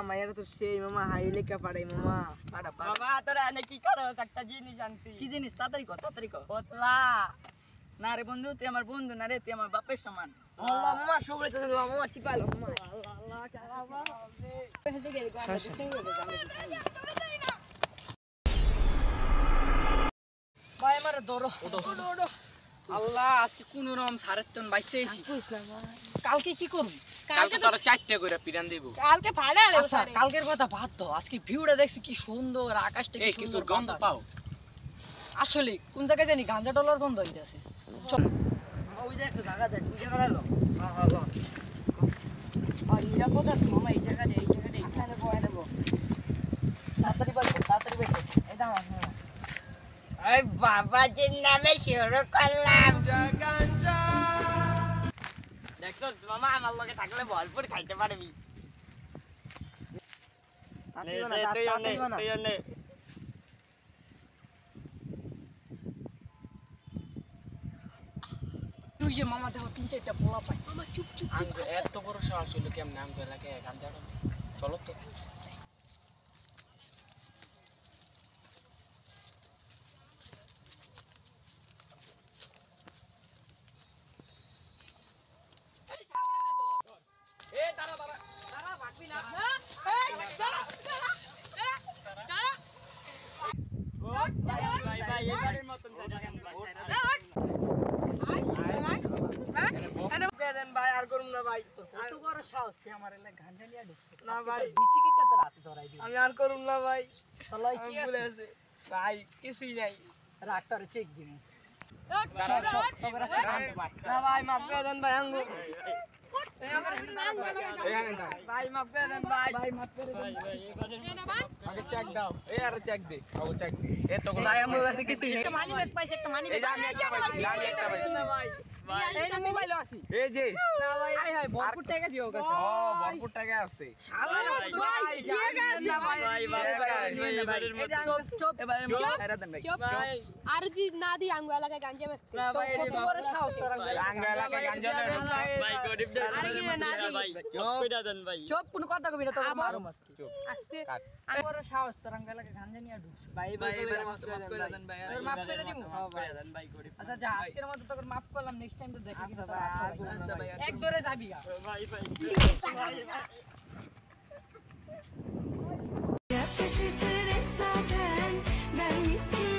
মায়ের তো সেই মামা হাই লেখা পাড়াই মামা পাড়া পাড়া মামা তোরা এনে কি করো একটা জিনিস আনছি কি জিনিস তাড়াতাড়ি কর পতলা না রে বন্ধু তুই আমার বন্ধু না রে তুই আমার বাপের সমান আল্লাহ মামা সবরে তো মামা চিপালো মামা আল্লাহ কালাবা ভাই আমারে ধরো ওডো আল্লাহ আজকে কোন রকম সারের টন বাইছে এসি কালকে কি করব কালকে তোরা চারটে করে পিরান দিব কালকে ফাড়ালে আচ্ছা কালকের কথা বাদ দাও আজকে ভিউটা দেখছি কি সুন্দর আকাশটা কি সুন্দর গন্ধ পাও আসলে কোন জায়গায় জানি গাঁজা ডলার গন্ধ হইতাছে চল ওই যে একটা জায়গা দেখ ওই জায়গা গেল হ্যাঁ আর নিরাপদ আছে মামা এই জায়গা এই এখানে বয় নেব তাড়াতাড়ি বাইক এই দাও ওই বাবাজির নামে শুরু করলাম দেখছো মামা আমার লগে থাকলে ভরপুর খাইতে পারবি তুই যে মামা দেখো 3-4টা পোলা পাই মামা চুপ এত বড় সাহস হলো কেমন আঙ্গ এলাকায় গাঞ্জা চলো তো ভাই আর করুন না ভাই এত বড় সাহস তুই আমার এলাকায় গাঁজা নিয়ে ঢুকছিস না ভাই বিচি কেটে তো রাতে ধরাই দিবি আমি আর করুন না ভাই তাহলে কি ভুলে আছে আছে ভাই কিছুই নাই রাতটার চেক দিবি না ভাই মাফ করে দেন ভাই আঙ্গু ভাই মাফ করে দেন ভাই মাফ করে দেন আগে চেক দাও এই আর চেক দে আগে চেক দে এ তো ভাই আমার কাছে কিছুই নেই মানি ব্যাগ পাইছে একটা মানি এই যে আমি একটা পাইছি না ভাই এই যে মোবাইলও আছে এই যে না ভাই আই হাই ভরপুর টাকা দিও কাছে ও ভরপুর টাকা আছে শালা ভাই চুপ এবারে এরা দেন ভাই আর জি না দি আঙ্গু এলাকায় গাঞ্জা বেচতে না ভাই কত বড় সাহস তোর আঙ্গ এলাকায় গাঞ্জা দেন ভাই গরিব ভাই চুপ কোনো কথা কবি না তোর মারো মাসকি চুপ আজকে আর বড় সাহস তোর আঙ্গালাকে গাঞ্জা নিয়ে ঢুকছে ভাই এবারে মাফ করে দেন ভাই আর মাফ করে দিমু ভাই গরিব আচ্ছা যা আজকের মতো তোকে মাফ করলাম নেক্সট টাইম তো দেখি আচ্ছা কিন্তু ভাই এক ধরে যাবি গা ভাই ভাই Şaşırtır hep zaten ben gittim